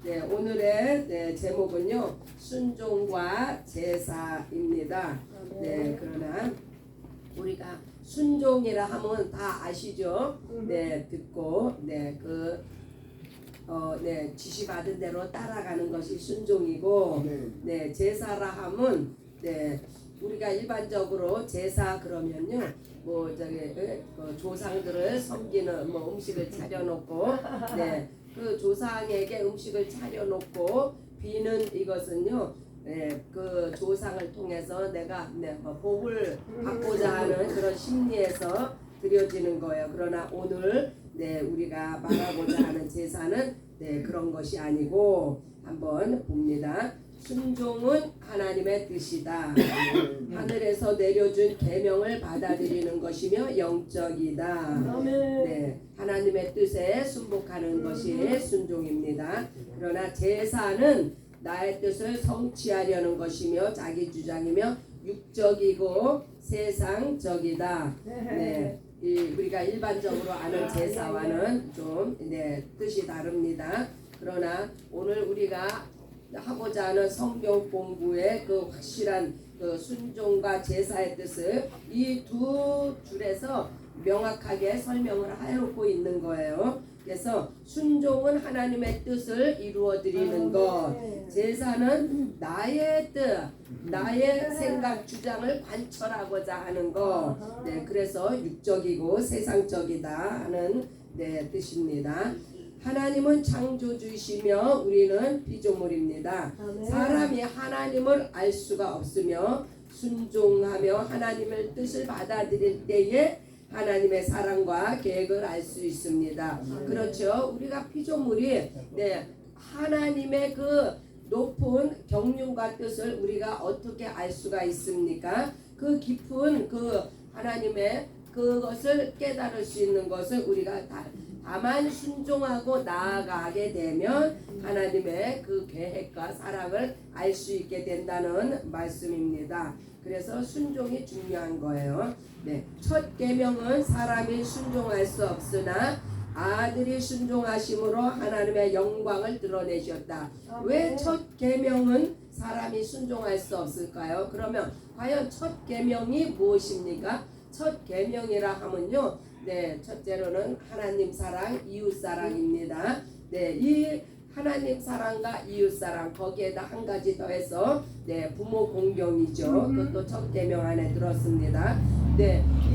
네, 오늘의 제목은요 순종과 제사입니다. 네, 그러나 우리가 순종이라 하면 다 아시죠? 네, 듣고 지시받은 대로 따라가는 것이 순종이고, 네, 제사라 하면 우리가 일반적으로 제사 그러면요, 조상들을 섬기는 음식을 차려놓고, 그 조상에게 음식을 차려놓고 비는 이것은요, 그 조상을 통해서 내가 복을 받고자 하는 그런 심리에서 드려지는 거예요. 그러나 오늘 우리가 말하고자 하는 제사는 그런 것이 아니고, 한번 봅니다. 순종은 하나님의 뜻이다. 하늘에서 내려준 계명을 받아들이는 것이며 영적이다. 네, 하나님의 뜻에 순복하는 것이 순종입니다. 그러나 제사는 나의 뜻을 성취하려는 것이며 자기 주장이며 육적이고 세상적이다. 네, 우리가 일반적으로 아는 제사와는 좀 뜻이 다릅니다. 그러나 오늘 우리가 하고자 하는 성경 공부의 그 확실한 그 순종과 제사의 뜻을 이 두 줄에서 명확하게 설명을 하고 있는 거예요. 그래서 순종은 하나님의 뜻을 이루어 드리는 것, 제사는 나의 뜻, 나의 생각, 주장을 관철하고자 하는 것. 네, 그래서 육적이고 세상적이다 하는 뜻입니다. 하나님은 창조주이시며 우리는 피조물입니다. 사람이 하나님을 알 수가 없으며 순종하며 하나님의 뜻을 받아들일 때에 하나님의 사랑과 계획을 알 수 있습니다. 그렇죠. 우리가 피조물이 하나님의 그 높은 경륜과 뜻을 우리가 어떻게 알 수가 있습니까? 그 깊은 그 하나님의 그것을 깨달을 수 있는 것을 우리가 다만 순종하고 나아가게 되면 하나님의 그 계획과 사랑을 알 수 있게 된다는 말씀입니다. 그래서 순종이 중요한 거예요. 첫 계명은 사람이 순종할 수 없으나 아들이 순종하심으로 하나님의 영광을 드러내셨다. 왜 첫 계명은 사람이 순종할 수 없을까요? 그러면 과연 첫 계명이 무엇입니까? 첫 계명이라 하면요, 첫째로는 하나님 사랑, 이웃 사랑입니다. 이 하나님 사랑과 이웃 사랑, 거기에다 한 가지 더해서 부모 공경이죠. 그것도 첫 계명 안에 들었습니다.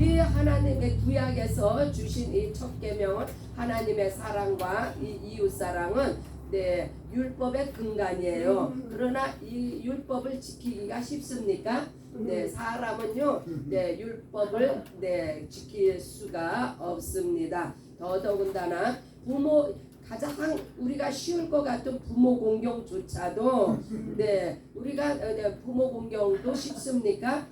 이 하나님의 구약에서 주신 이 첫 계명은 하나님의 사랑과 이 이웃 사랑은 율법의 근간이에요. 그러나 이 율법을 지키기가 쉽습니까? 사람은요, 율법을 지킬 수가 없습니다. 더더군다나 가장 우리가 쉬울 것 같은 부모 공경조차도 우리가 부모 공경도 쉽습니까?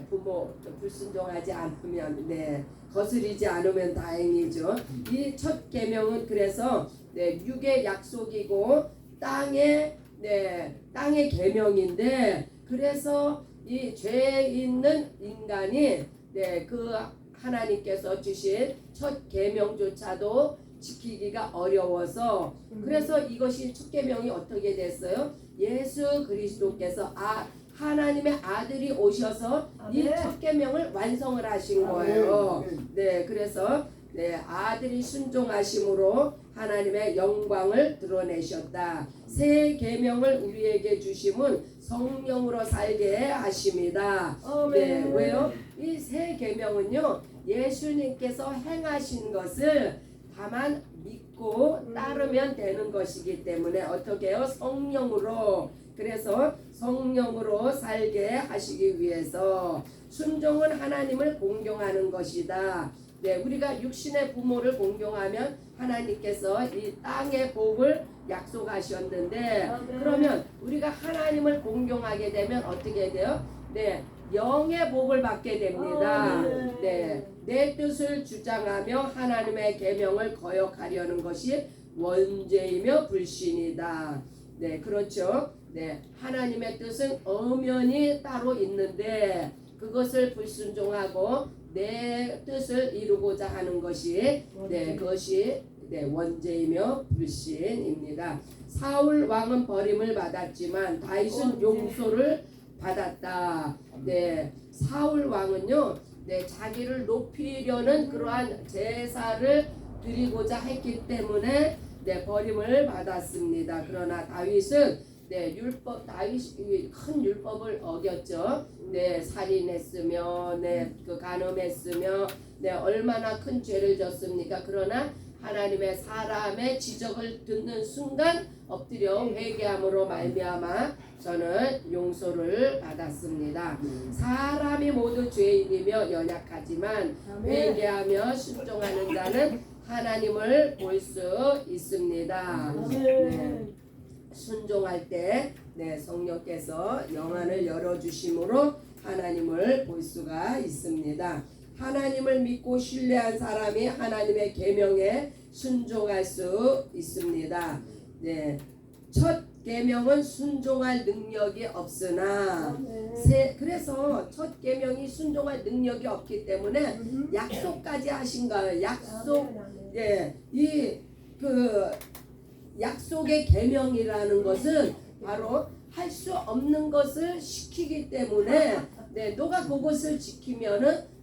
부모 불순종하지 않으면 거스리지 않으면 다행이죠. 이 첫 계명은 그래서 육의 약속이고 땅의 계명인데, 그래서 이 죄 있는 인간이 그 하나님께서 주신 첫 계명조차도 지키기가 어려워서, 그래서 이것이 첫 계명이 어떻게 됐어요? 예수 그리스도께서 하나님의 아들이 오셔서 이 첫 계명을 완성을 하신 거예요. 그래서 아들이 순종하심으로 하나님의 영광을 드러내셨다. 새 계명을 우리에게 주심은 성령으로 살게 하십니다. 왜요? 이 새 계명은요, 예수님께서 행하신 것을 다만 믿고 따르면 되는 것이기 때문에 어떻게 해요? 성령으로. 그래서 성령으로 살게 하시기 위해서 순종은 하나님을 공경하는 것이다. 우리가 육신의 부모를 공경하면 하나님께서 이 땅의 복을 약속하셨는데, 그러면 우리가 하나님을 공경하게 되면 어떻게 돼요? 영의 복을 받게 됩니다. 내 뜻을 주장하며 하나님의 계명을 거역하려는 것이 원죄이며 불신이다. 그렇죠. 하나님의 뜻은 엄연히 따로 있는데 그것을 불순종하고 내 뜻을 이루고자 하는 것이 그것이 원죄이며 불신입니다. 사울 왕은 버림을 받았지만 다윗은 용서를 받았다. 사울 왕은요, 자기를 높이려는 그러한 제사를 드리고자 했기 때문에 버림을 받았습니다. 그러나 다윗은 다윗이 큰 율법을 어겼죠. 살인했으며, 그 간음했으며, 얼마나 큰 죄를 졌습니까? 그러나 하나님의 사람의 지적을 듣는 순간 엎드려 회개함으로 말미암아 저는 용서를 받았습니다. 사람이 모두 죄인이며 연약하지만 회개하며 순종하는 자는 하나님을 볼 수 있습니다. 순종할 때 성령께서 영안을 열어주심으로 하나님을 볼 수가 있습니다. 하나님을 믿고 신뢰한 사람이 하나님의 계명에 순종할 수 있습니다. 첫 계명은 순종할 능력이 없으나 그래서 첫 계명이 순종할 능력이 없기 때문에 약속까지 하신 거예요. 약속의 계명이라는 것은 바로 할 수 없는 것을 시키기 때문에 너가 그것을 지키면은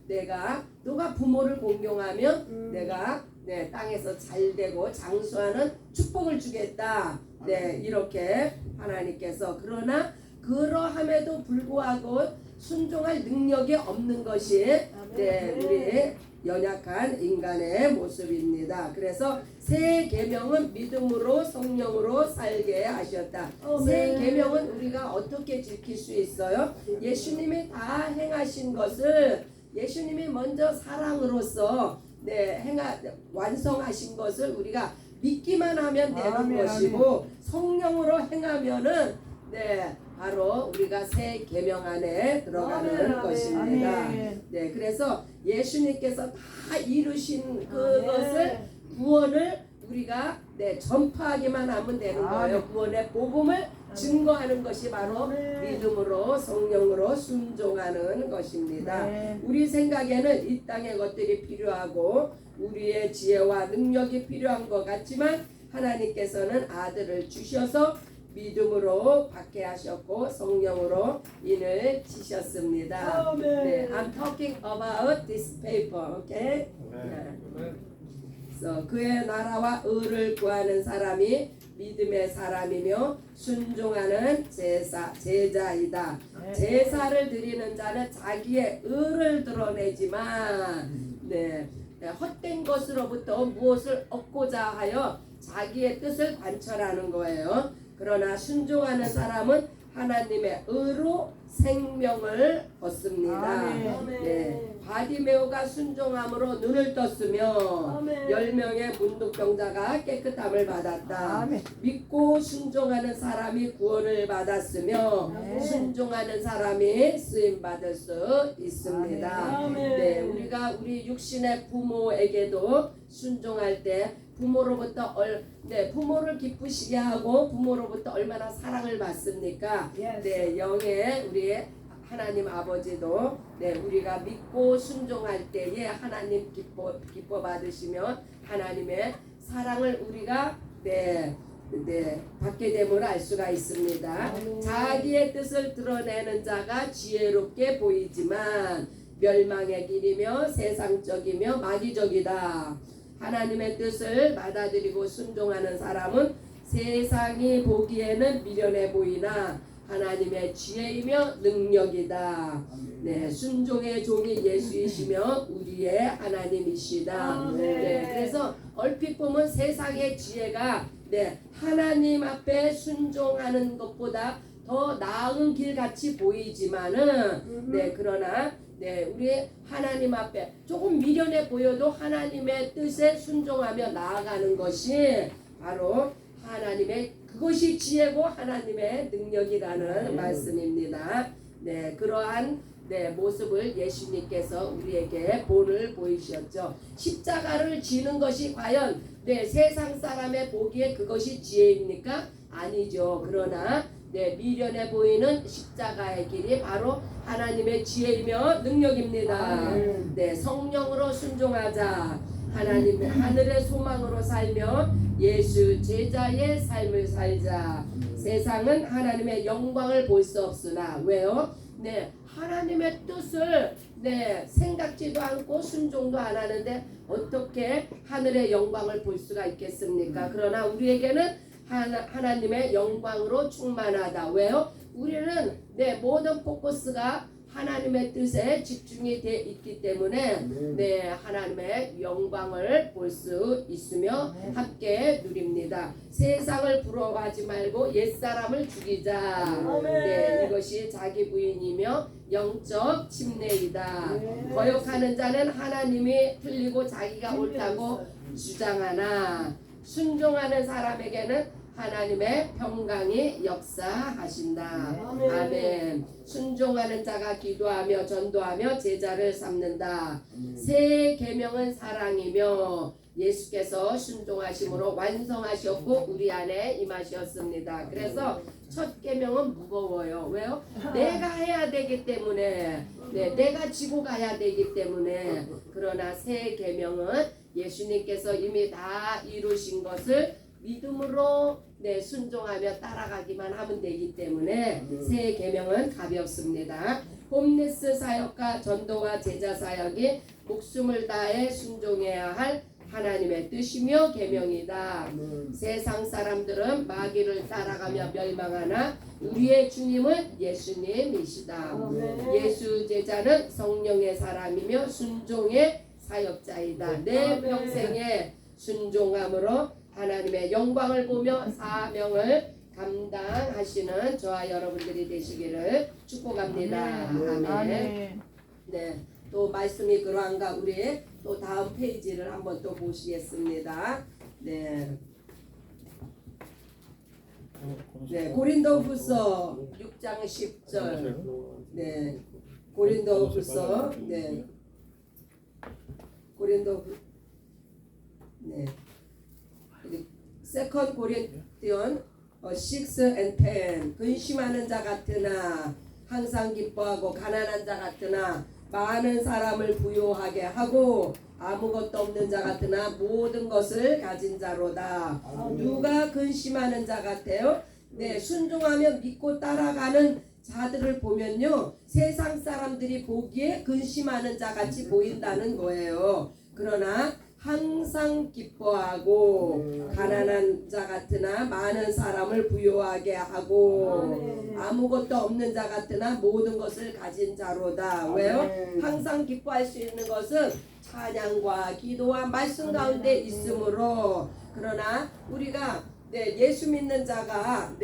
너가 부모를 공경하면 내가 땅에서 잘되고 장수하는 축복을 주겠다. 이렇게 하나님께서 그러나 그러함에도 불구하고 순종할 능력이 없는 것이 우리 연약한 인간의 모습입니다. 그래서 새 계명은 믿음으로 성령으로 살게 하셨다. 새 계명은 우리가 어떻게 지킬 수 있어요? 예수님이 다 행하신 것을 예수님이 먼저 사랑으로서 완성하신 것을 우리가 믿기만 하면 되는 것이고 성령으로 행하면은 바로 우리가 새 계명 안에 들어가는 것입니다. 그래서 예수님께서 다 이루신 그것을 구원을 우리가 전파하기만 하면 되는 거예요. 구원의 복음을 증거하는 것이 바로 믿음으로 성령으로 순종하는 것입니다. 우리 생각에는 이 땅의 것들이 필요하고 우리의 지혜와 능력이 필요한 것 같지만 하나님께서는 아들을 주셔서 믿음으로 받게 하셨고 성령으로 인을 치셨습니다. I'm talking about this paper, okay? So, 그의 나라와 의를 구하는 사람이 믿음의 사람이며 순종하는 제자이다. 제사를 드리는 자는 자기의 의를 드러내지만 헛된 것으로부터 무엇을 얻고자 하여 자기의 뜻을 관철하는 거예요. 그러나 순종하는 사람은 하나님의 의로 생명을 얻습니다. 바디메오가 순종함으로 눈을 떴으며 10명의 문둥병자가 깨끗함을 받았다. 믿고 순종하는 사람이 구원을 받았으며 순종하는 사람이 쓰임 받을 수 있습니다. 우리가 우리 육신의 부모에게도 순종할 때 부모로부터 부모를 기쁘시게 하고 부모로부터 얼마나 사랑을 받습니까? 영의 우리 하나님 아버지도 우리가 믿고 순종할 때에 하나님 기뻐 받으시면 하나님의 사랑을 우리가 받게 됨을 알 수가 있습니다. 자기의 뜻을 드러내는 자가 지혜롭게 보이지만 멸망의 길이며 세상적이며 마귀적이다. 하나님의 뜻을 받아들이고 순종하는 사람은 세상이 보기에는 미련해 보이나 하나님의 지혜이며 능력이다. 순종의 종이 예수이시며 우리의 하나님이시다. 그래서 얼핏 보면 세상의 지혜가 하나님 앞에 순종하는 것보다 더 나은 길 같이 보이지만은 그러나 우리 하나님 앞에 조금 미련해 보여도 하나님의 뜻에 순종하며 나아가는 것이 바로 하나님의 그것이 지혜고 하나님의 능력이라는 말씀입니다. 그러한 모습을 예수님께서 우리에게 본을 보이셨죠. 십자가를 지는 것이 과연 세상 사람의 보기에 그것이 지혜입니까? 아니죠. 그러나 미련해 보이는 십자가의 길이 바로 하나님의 지혜이며 능력입니다. 성령으로 순종하자. 하나님의 하늘의 소망으로 살며 예수 제자의 삶을 살자. 세상은 하나님의 영광을 볼 수 없으나 왜요? 네, 하나님의 뜻을 생각지도 않고 순종도 안 하는데 어떻게 하늘의 영광을 볼 수가 있겠습니까? 그러나 우리에게는 하나님의 영광으로 충만하다. 왜요? 우리는 모든 포커스가 하나님의 뜻에 집중이 되어 있기 때문에 하나님의 영광을 볼 수 있으며 함께 누립니다. 세상을 부러워하지 말고 옛사람을 죽이자. 이것이 자기 부인이며 영적 침례이다. 거역하는 자는 하나님이 틀리고 자기가 옳다고 주장하나 순종하는 사람에게는 하나님의 평강이 역사하신다. 아멘. 순종하는 자가 기도하며 전도하며 제자를 삼는다. 새 계명은 사랑이며 예수께서 순종하심으로 완성하셨고 우리 안에 임하셨습니다. 그래서 첫 계명은 무거워요. 왜요? 내가 해야 되기 때문에, 내가 지고 가야 되기 때문에. 그러나 새 계명은 예수님께서 이미 다 이루신 것을 믿음으로 순종하며 따라가기만 하면 되기 때문에 새 계명은 가볍습니다. 홈리스 사역과 전도와 제자 사역이 목숨을 다해 순종해야 할 하나님의 뜻이며 계명이다. 세상 사람들은 마귀를 따라가며 멸망하나 우리의 주님은 예수님이시다. 예수 제자는 성령의 사람이며 순종의 사역자이다. 내 평생에 순종함으로 하나님의 영광을 보며 사명을 감당하시는 저와 여러분들이 되시기를 축복합니다. 아멘. 또 말씀이 그러한가 우리 또 다음 페이지를 한번 또 보시겠습니다. 고린도후서 6장 10절. 고린도후서 세컨 고린티언 6 and 10 근심하는 자 같으나 항상 기뻐하고 가난한 자 같으나 많은 사람을 부요하게 하고 아무것도 없는 자 같으나 모든 것을 가진 자로다. 누가 근심하는 자 같아요? 순종하며 믿고 따라가는 자들을 보면요 세상 사람들이 보기에 근심하는 자 같이 보인다는 거예요. 그러나 항상 기뻐하고 가난한 자 같으나 많은 사람을 부요하게 하고 아무것도 없는 자 같으나 모든 것을 가진 자로다. 왜요? 항상 기뻐할 수 있는 것은 찬양과 기도와 말씀 가운데 있으므로. 그러나 우리가 예수 믿는 자가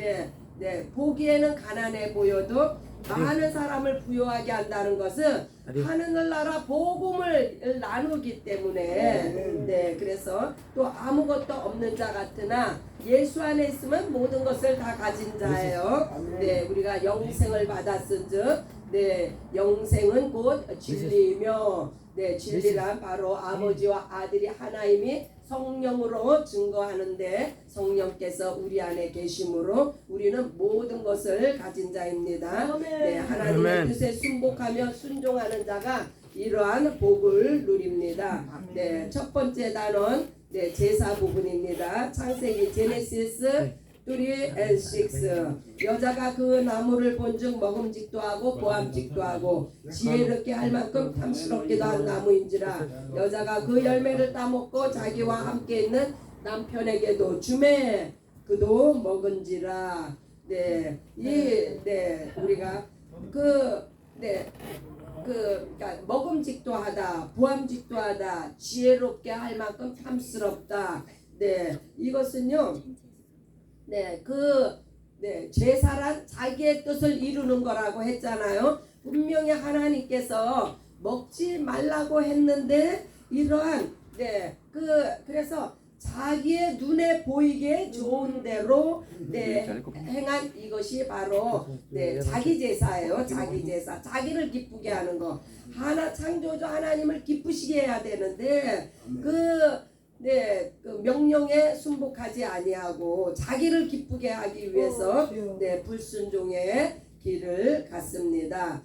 보기에는 가난해 보여도 많은 사람을 부요하게 한다는 것은 하늘나라 복음을 나누기 때문에 그래서 또 아무것도 없는 자 같으나 예수 안에 있으면 모든 것을 다 가진 자예요. 우리가 영생을 받았은즉 영생은 곧 진리이며 진리란 바로 아버지와 아들이 하나임이 성령으로 증거하는데 성령께서 우리 안에 계심으로 우리는 모든 것을 가진 자입니다. 하나님의 뜻에 순복하며 순종하는 자가 이러한 복을 누립니다. 첫 번째 단원 제사 부분입니다. 창세기 제네시스 3 and 6 여자가 그 나무를 본즉 먹음직도 하고 보암직도 하고 지혜롭게 할 만큼 탐스럽기도 한 나무인지라 여자가 그 열매를 따먹고 자기와 함께 있는 남편에게도 주매 그도 먹은지라. 우리가 그러니까 먹음직도 하다 보암직도 하다 지혜롭게 할 만큼 탐스럽다. 이것은요 제사란 자기의 뜻을 이루는 거라고 했잖아요. 분명히 하나님께서 먹지 말라고 했는데 이러한 그래서 자기의 눈에 보이게 좋은 대로 행한 이것이 바로 자기 제사예요. 자기 제사, 자기를 기쁘게 하는 거. 창조주 하나님을 기쁘시게 해야 되는데 그 명령에 순복하지 아니하고 자기를 기쁘게 하기 위해서 불순종의 길을 갔습니다.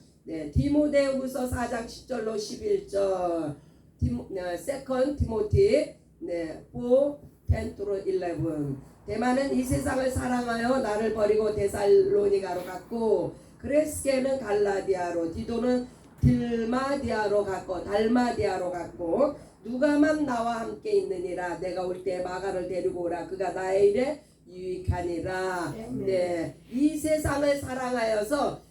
디모데후서 4장 10절로 11절 세컨 티모티 4:10-11. 대만은 이 세상을 사랑하여 나를 버리고 데살로니가로 갔고 그레스게는 갈라디아로 디도는 딜마디아로 갔고 달마디아로 갔고 누가만 나와 함께 있느니라. 내가 올 때 마가를 데리고 오라. 그가 나의 일에 유익하니라. 이 세상을 사랑하여서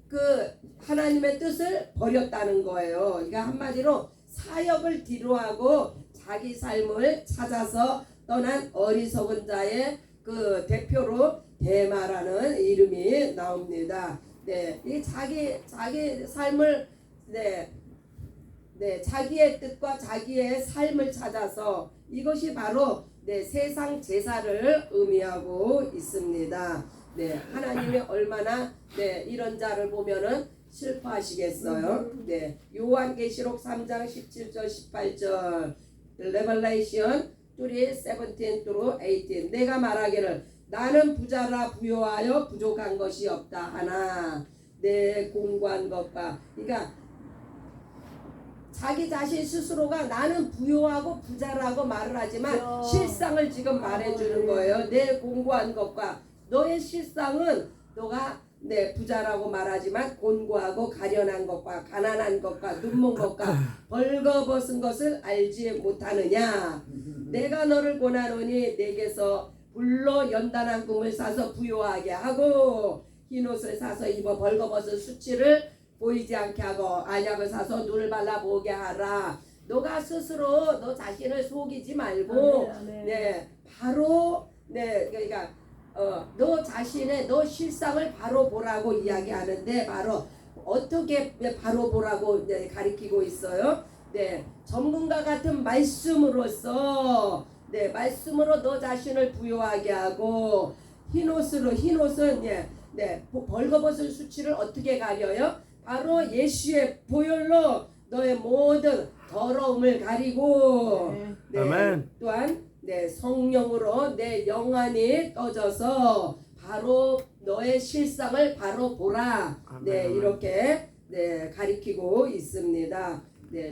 그 하나님의 뜻을 버렸다는 거예요. 그러니까 한마디로 사역을 뒤로하고 자기 삶을 찾아서 떠난 어리석은 자의 그 대표로 데마라는 이름이 나옵니다. 이 자기 삶을 자기의 뜻과 자기의 삶을 찾아서 이것이 바로 세상 제사를 의미하고 있습니다. 하나님이 얼마나 이런 자를 보면은 슬퍼하시겠어요. 요한계시록 3장 17절 18절 레벨레이션 3:17-18 내가 말하기를 나는 부자라 부요하여 부족한 것이 없다 하나 내 공고한 것과 그러니까 자기 자신 스스로가 나는 부요하고 부자라고 말을 하지만 실상을 지금 말해주는 거예요. 내 공고한 것과 너의 실상은 너가 부자라고 말하지만 곤고하고 가련한 것과 가난한 것과 눈먼 것과 벌거벗은 것을 알지 못하느냐. 내가 너를 권하노니 내게서 불로 연단한 꿈을 사서 부요하게 하고 흰옷을 사서 입어 벌거벗은 수치를 보이지 않게 하고 안약을 사서 눈을 발라 보게 하라. 너가 스스로 너 자신을 속이지 말고 바로 그러니까 너 자신의 너 실상을 바로 보라고 이야기하는데 바로 어떻게 바로 보라고 가리키고 있어요. 전문가 같은 말씀으로써 말씀으로 너 자신을 부요하게 하고 흰옷은 벌거벗은 수치를 어떻게 가려요? 바로 예수의 보혈로 너의 모든 더러움을 가리고 또한 성령으로 내 영안이 떠져서 바로 너의 실상을 바로 보라. 이렇게 가리키고 있습니다.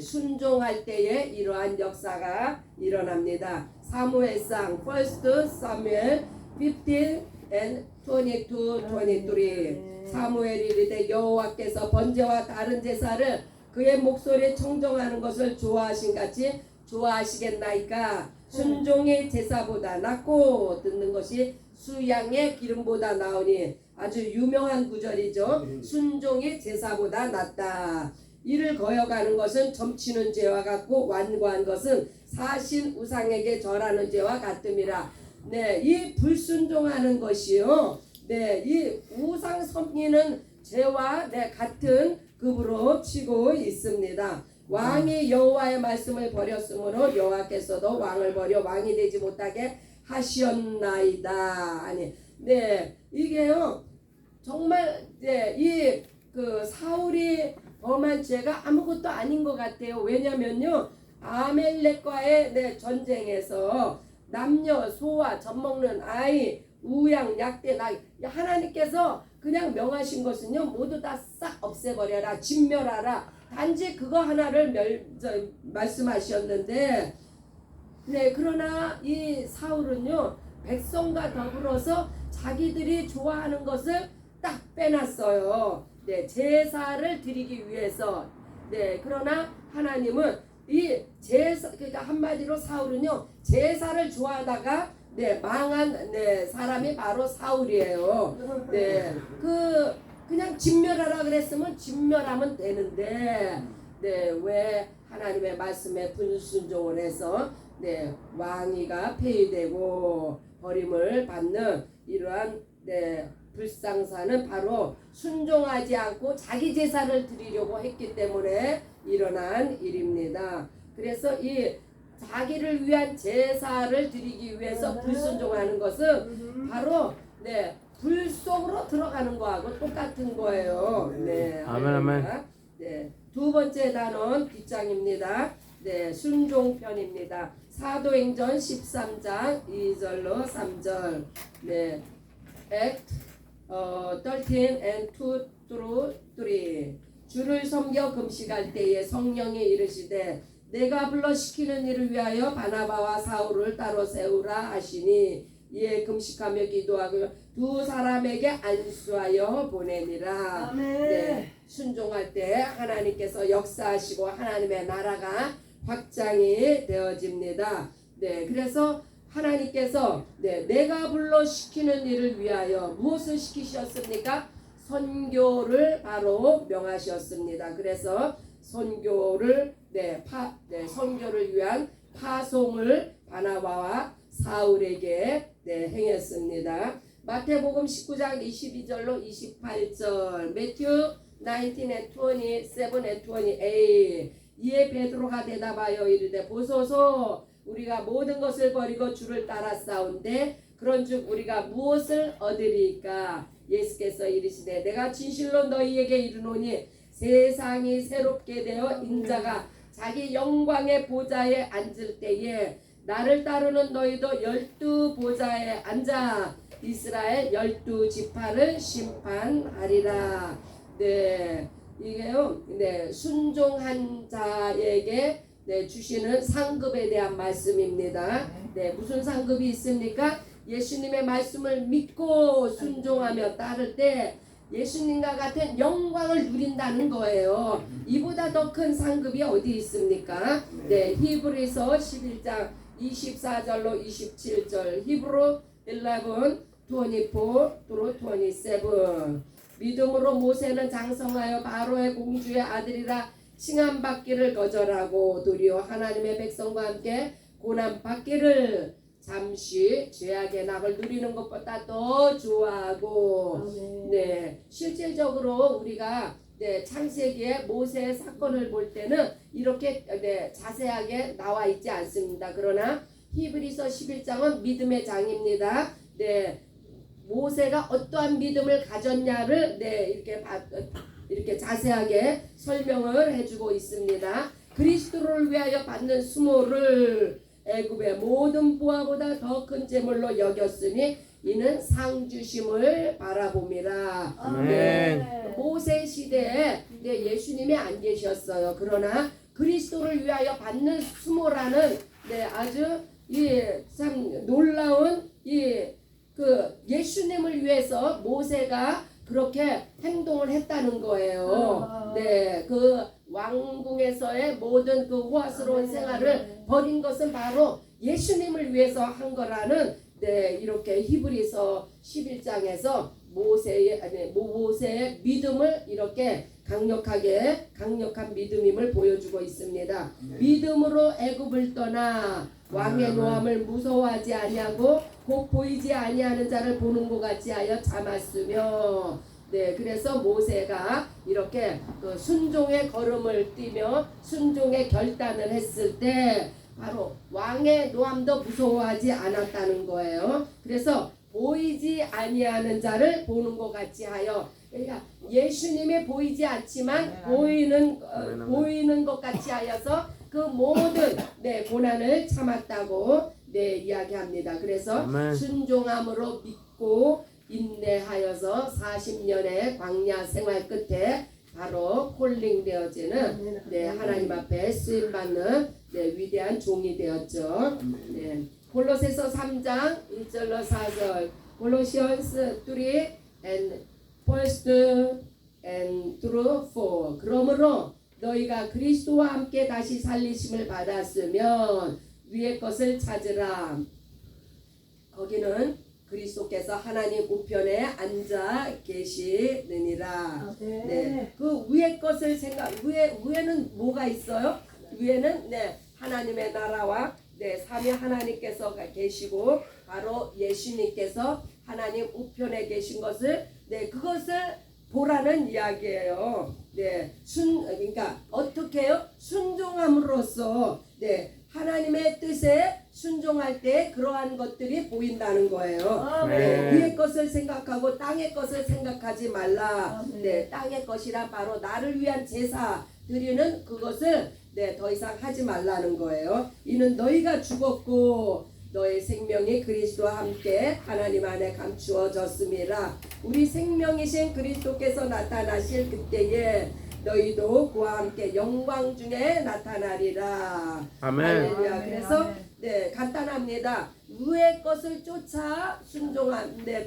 순종할 때에 이러한 역사가 일어납니다. 사무엘상 1 Samuel 15 and 22-23 사무엘이 이르되 여호와께서 번제와 다른 제사를 그의 목소리에 청정하는 것을 좋아하신 같이 좋아하시겠나이까. 순종의 제사보다 낫고 듣는 것이 수양의 기름보다 나으니 아주 유명한 구절이죠. 순종의 제사보다 낫다. 이를 거역하는 것은 점치는 죄와 같고 완고한 것은 사신 우상에게 절하는 죄와 같음이라. 이 불순종하는 것이요. 이 우상 섬기는 죄와 같은 급으로 치고 있습니다. 왕이 여호와의 말씀을 버렸으므로 여호와께서도 왕을 버려 왕이 되지 못하게 하셨나이다. 아니, 이게요 정말 이 그 사울이 범한 죄가 아무것도 아닌 것 같아요. 왜냐면요 아멜렉과의 전쟁에서 남녀 소와 젖먹는 아이 우양 약대 나 하나님께서 그냥 명하신 것은요 모두 다 싹 없애버려라 진멸하라 단지 그거 하나를 말씀하셨는데 그러나 이 사울은요 백성과 더불어서 자기들이 좋아하는 것을 딱 빼놨어요. 제사를 드리기 위해서 그러나 하나님은 이 제사 그러니까 한마디로 사울은요 제사를 좋아하다가 망한 사람이 바로 사울이에요. 그냥 진멸하라 그랬으면 진멸하면 되는데 왜 하나님의 말씀에 불순종을 해서 왕위가 폐위되고 버림을 받는 이러한 불상사는 바로 순종하지 않고 자기 제사를 드리려고 했기 때문에 일어난 일입니다. 그래서 이 자기를 위한 제사를 드리기 위해서 불순종하는 것은 바로 불 속으로 들어가는 거하고 똑같은 거예요. 아멘. 두 번째 단어는 뒷장입니다. 순종편입니다. 사도행전 13장 2절로 3절. Act 13 and 2 through 3. 주를 섬겨 금식할 때에 성령이 이르시되 내가 불러 시키는 일을 위하여 바나바와 사울을 따로 세우라 하시니 이에 금식하며 기도하고 두 사람에게 안수하여 보내니라. 아멘. 네, 순종할 때 하나님께서 역사하시고 하나님의 나라가 확장이 되어집니다. 네, 그래서 하나님께서 내가 불러 시키는 일을 위하여 무엇을 시키셨습니까? 선교를 바로 명하셨습니다. 그래서 선교를 선교를 위한 파송을 바나바와 사울에게 행했습니다. 마태복음 19장 22절로 28절, 매튜 19:27-28. 이에 베드로가 대답하여 이르되 보소서 우리가 모든 것을 버리고 주를 따랐사온데 그런즉 우리가 무엇을 얻으리까? 예수께서 이르시되 내가 진실로 너희에게 이르노니 세상이 새롭게 되어 인자가 자기 영광의 보좌에 앉을 때에 나를 따르는 너희도 12 보좌에 앉아 이스라엘 12 지파를 심판하리라. 네, 이게요. 순종한 자에게 주시는 상급에 대한 말씀입니다. 무슨 상급이 있습니까? 예수님의 말씀을 믿고 순종하며 따를 때 예수님과 같은 영광을 누린다는 거예요. 이보다 더 큰 상급이 어디 있습니까? 히브리서 11장 24절로 27절, 히브리 11:24-27. 믿음으로 모세는 장성하여 바로의 공주의 아들이라 칭함받기를 거절하고 도리어 하나님의 백성과 함께 고난받기를 잠시 죄악의 낙을 누리는 것보다 더 좋아하고. 실질적으로 우리가 창세기의 모세의 사건을 볼 때는 이렇게 자세하게 나와 있지 않습니다. 그러나 히브리서 11장은 믿음의 장입니다. 모세가 어떠한 믿음을 가졌냐를 이렇게 자세하게 설명을 해주고 있습니다. 그리스도를 위하여 받는 수모를 애굽의 모든 부하보다 더 큰 제물로 여겼으니 이는 상 주심을 바라봅니다. 모세 시대에 예수님이 안 계셨어요. 그러나 그리스도를 위하여 받는 수모라는 아주 참 놀라운 예수님을 위해서 모세가 그렇게 행동을 했다는 거예요. 그 왕궁에서의 모든 그 호화스러운 생활을 버린 것은 바로 예수님을 위해서 한 거라는 이렇게 히브리서 11장에서 모세의 믿음을 이렇게 강력한 믿음임을 보여주고 있습니다. 믿음으로 애굽을 떠나 왕의 노함을 무서워하지 아니하고 곧 보이지 아니하는 자를 보는 것 같이 하여 참았으며. 그래서 모세가 이렇게 그 순종의 걸음을 뛰며 순종의 결단을 했을 때 바로 왕의 노함도 무서워하지 않았다는 거예요. 그래서 보이지 아니하는 자를 보는 것 같이 하여, 그러니까 예수님이 보이지 않지만 보이는 것 같이 하여서 그 모든 고난을 참았다고 이야기합니다. 그래서 순종함으로 믿고 인내하여서 40년의 광야 생활 끝에 바로 콜링 되어지는 하나님 앞에 쓰임받는 위대한 종이 되었죠. 골로새서 3장 1절로 4절, Colossians 3 and first and through 4. 그러므로 너희가 그리스도와 함께 다시 살리심을 받았으면 위의 것을 찾으라. 거기는 그리스도께서 하나님 우편에 앉아 계시느니라. 그 위의 것을 위에는 뭐가 있어요? 위에는 하나님의 나라와 삼위 하나님께서 계시고 바로 예수님께서 하나님 우편에 계신 것을 그것을 보라는 이야기예요. 그러니까 어떻게요? 순종함으로써 하나님의 뜻에 순종할 때 그러한 것들이 보인다는 거예요. 위의 것을 생각하고 땅의 것을 생각하지 말라. 땅의 것이라 바로 나를 위한 제사 드리는 그것을 더 이상 하지 말라는 거예요. 이는 너희가 죽었고 너의 생명이 그리스도와 함께 하나님 안에 감추어졌음이라. 우리 생명이신 그리스도께서 나타나실 그때에 너희도 그와 함께 영광 중에 나타나리라. 아멘. 할렐루야. 그래서 간단합니다. 위의 것을 쫓아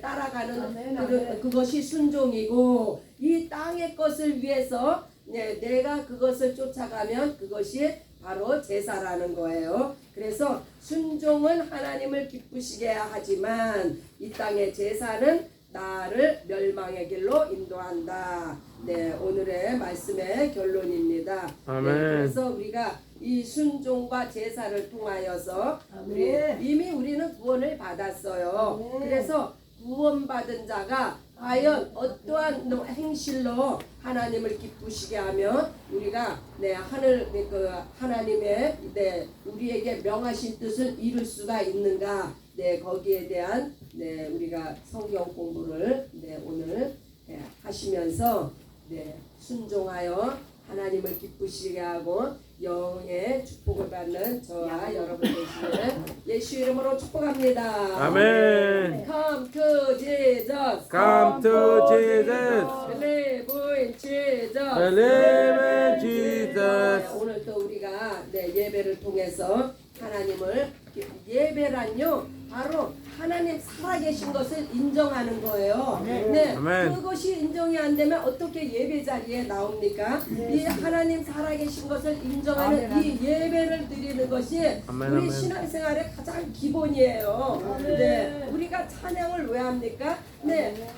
따라가는 그것이 순종이고, 이 땅의 것을 위해서 내가 그것을 쫓아가면 그것이 바로 제사라는 거예요. 그래서 순종은 하나님을 기쁘시게 하지만 이 땅의 제사는 나를 멸망의 길로 인도한다. 오늘의 말씀의 결론입니다. 그래서 우리가 이 순종과 제사를 통하여서 이미 우리는 구원을 받았어요. 그래서 구원받은 자가 과연 어떠한 행실로 하나님을 기쁘시게 하면 우리가 하나님의 우리에게 명하신 뜻을 이룰 수가 있는가? 거기에 대한 우리가 성경 공부를 오늘 하시면서 순종하여 하나님을 기쁘시게 하고 영의 축복을 받는 저와 여러분 되시기를 예수 이름으로 축복합니다. 아멘. Come to Jesus. Come to Jesus. Believe in Jesus. Believe in Jesus. 오늘 또 우리가 예배를 통해서 하나님을 예배란요 바로 하나님 살아계신 것을 인정하는 거예요. 아멘. 그것이 인정이 안 되면 어떻게 예배 자리에 나옵니까? 이 하나님 살아계신 것을 인정하는 이 예배를 드리는 것이 우리 신앙생활의 가장 기본이에요. 우리가 찬양을 왜 합니까?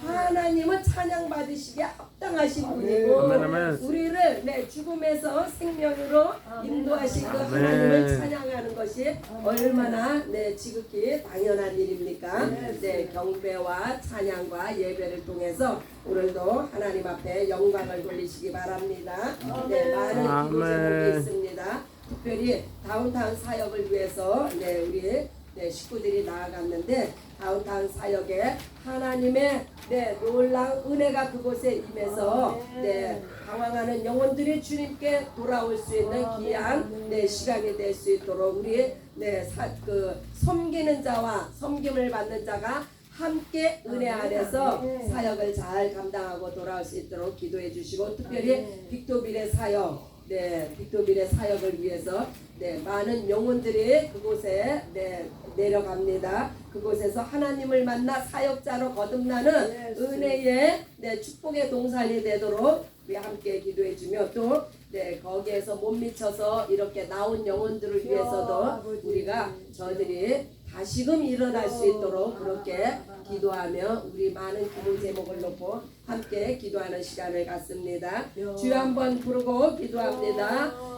하나님은 찬양 받으시기에 합당하신 분이고 우리를 죽음에서 생명으로 인도하신 그 하나님을 찬양하는 것이 얼마나 지극히 당연한 일입니까? 경배와 찬양과 예배를 통해서 오늘도 하나님 앞에 영광을 돌리시기 바랍니다. 많은 기도 제목이 있습니다. 특별히 다운타운 사역을 위해서 우리 식구들이 나아갔는데 다운타운 사역에 하나님의 놀라운 은혜가 그곳에 임해서 방황하는 영혼들이 주님께 돌아올 수 있는 귀한 시간이 될 수 있도록 우리 섬기는 자와 섬김을 받는 자가 함께 은혜 안에서 사역을 잘 감당하고 돌아올 수 있도록 기도해 주시고, 특별히 빅토빌의 사역, 빅토빌의 사역을 위해서 많은 영혼들이 그곳에 내려갑니다. 그곳에서 하나님을 만나 사역자로 거듭나는 은혜의 축복의 동산이 되도록 우리 함께 기도해 주며, 또 거기에서 못 미쳐서 이렇게 나온 영혼들을 위해서도 우리가 저들이 다시금 일어날 수 있도록 그렇게 기도하며 우리 많은 기도 제목을 놓고 함께 기도하는 시간을 갖습니다. 주여 한번 부르고 기도합니다.